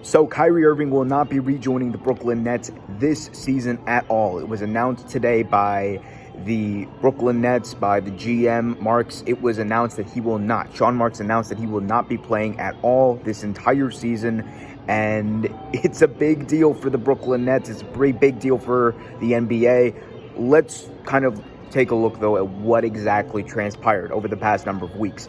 So Kyrie Irving will not be rejoining the Brooklyn Nets this season at all. It was announced today by the Brooklyn Nets, by the GM, Marks. It was announced that he will not. Sean Marks announced that he will not be playing at all this entire season. And it's a big deal for the Brooklyn Nets. It's a pretty big deal for the NBA. Let's kind of take a look, though, at what exactly transpired over the past number of weeks.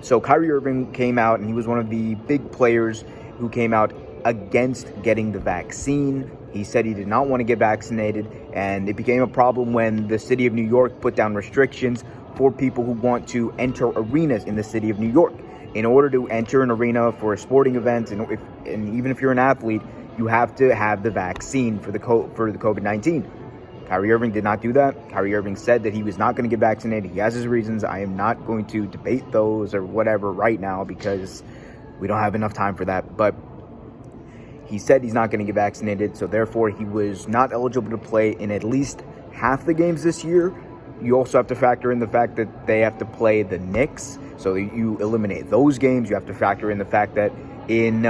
So Kyrie Irving came out, and he was one of the big players who came out against getting the vaccine. He said he did not want to get vaccinated, and it became a problem when the city of New York put down restrictions for people who want to enter arenas in the city of New York. In order to enter an arena for a sporting event, and even if you're an athlete, you have to have the vaccine for the COVID-19. Kyrie Irving did not do that. Kyrie Irving said that he was not going to get vaccinated. He has his reasons. I am not going to debate those or whatever right now because we don't have enough time for that. But he said he's not going to get vaccinated, so therefore he was not eligible to play in at least half the games this year. You also have to factor in the fact that they have to play the Knicks, so you eliminate those games. You have to factor in the fact that in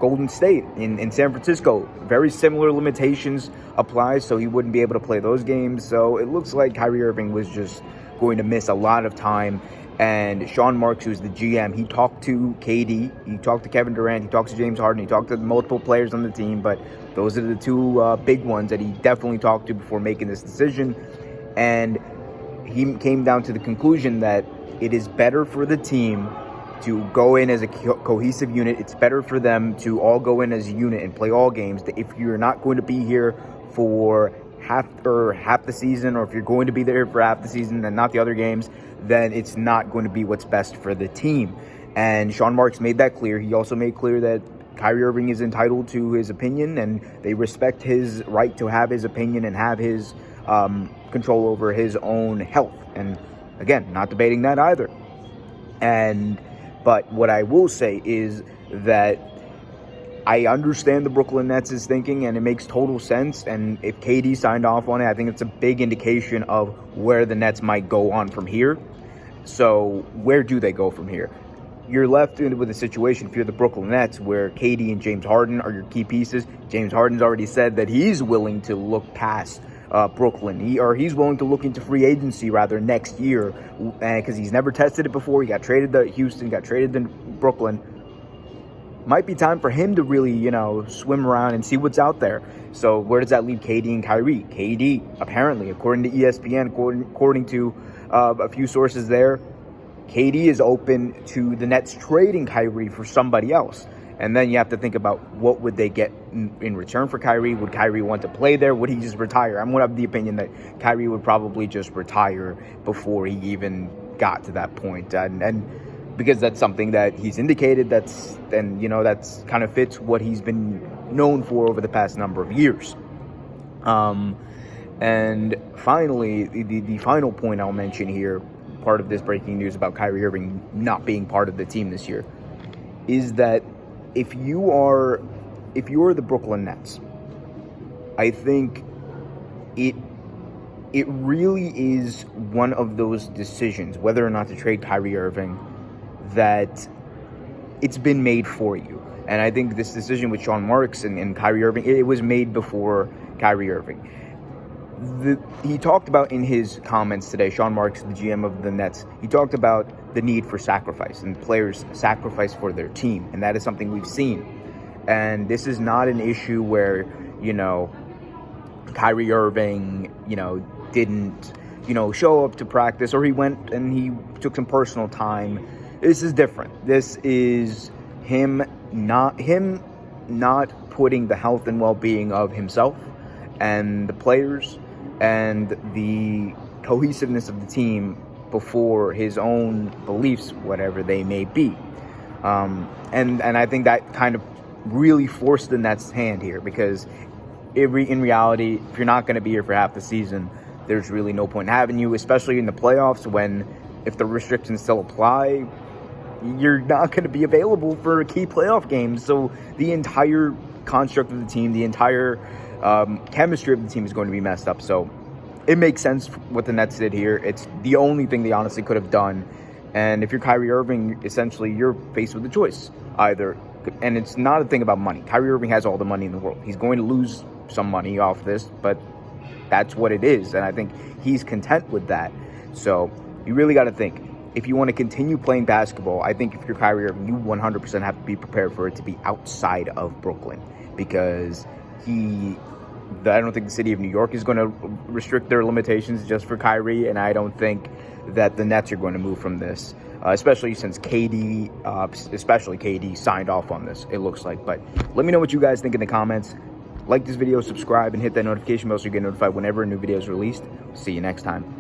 Golden State, in San Francisco, very similar limitations apply, so he wouldn't be able to play those games. So it looks like Kyrie Irving was just going to miss a lot of time. And Sean Marks, who's the GM, he talked to KD, he talked to Kevin Durant, he talked to James Harden, he talked to multiple players on the team, but those are the two big ones that he definitely talked to before making this decision. And he came down to the conclusion that it is better for the team to go in as a cohesive unit. It's better for them to all go in as a unit and play all games. If you're not going to be here for half the season, or if you're going to be there for half the season and not the other games, then it's not going to be what's best for the team. And Sean Marks made that clear. He also made clear that Kyrie Irving is entitled to his opinion, and they respect his right to have his opinion and have his control over his own health. And again, not debating that either. But what I will say is that I understand the Brooklyn Nets' thinking, and it makes total sense. And if KD signed off on it, I think it's a big indication of where the Nets might go on from here. So where do they go from here? You're left with a situation, if you're the Brooklyn Nets, where KD and James Harden are your key pieces. James Harden's already said that he's willing to look past Brooklyn. He's willing to look into free agency next year, because he's never tested it before. He got traded to Houston, got traded to Brooklyn. Might be time for him to really, swim around and see what's out there. So where does that leave KD and Kyrie? KD, apparently, according to ESPN, according to a few sources there, KD is open to the Nets trading Kyrie for somebody else. And then you have to think about what would they get in return for Kyrie. Would Kyrie want to play there? Would he just retire? I'm of the opinion that Kyrie would probably just retire before he even got to that point. And because that's something that he's indicated, that's kind of fits what he's been known for over the past number of years. And finally, the final point I'll mention here, part of this breaking news about Kyrie Irving not being part of the team this year, is that if you are the Brooklyn Nets, I think it really is one of those decisions, whether or not to trade Kyrie Irving, that it's been made for you. And I think this decision with Sean Marks and Kyrie Irving, it was made before Kyrie Irving. He talked about in his comments today, Sean Marks, the GM of the Nets, he talked about the need for sacrifice and players sacrifice for their team. And that is something we've seen. And this is not an issue where, Kyrie Irving, didn't, show up to practice, or he went and he took some personal time. This is different. This is him not putting the health and well-being of himself and the players and the cohesiveness of the team before his own beliefs, whatever they may be. And I think that kind of really forced the Nets' hand here, because in reality, if you're not going to be here for half the season, there's really no point in having you, especially in the playoffs, when if the restrictions still apply, you're not going to be available for key playoff games. So the entire construct of the team, the entire chemistry of the team is going to be messed up. So it makes sense what the Nets did here. It's the only thing they honestly could have done. And if you're Kyrie Irving, essentially you're faced with a choice. Either And it's not a thing about money. Kyrie Irving has all the money in the world. He's going to lose some money off this, but that's what it is. And I think he's content with that. So you really got to think. If you want to continue playing basketball, I think if you're Kyrie Irving, you 100% have to be prepared for it to be outside of Brooklyn, because I don't think the city of New York is going to restrict their limitations just for Kyrie, and I don't think that the Nets are going to move from this, especially since KD signed off on this, it looks like. But let me know what you guys think in the comments. Like this video, subscribe, and hit that notification bell so you get notified whenever a new video is released. See you next time.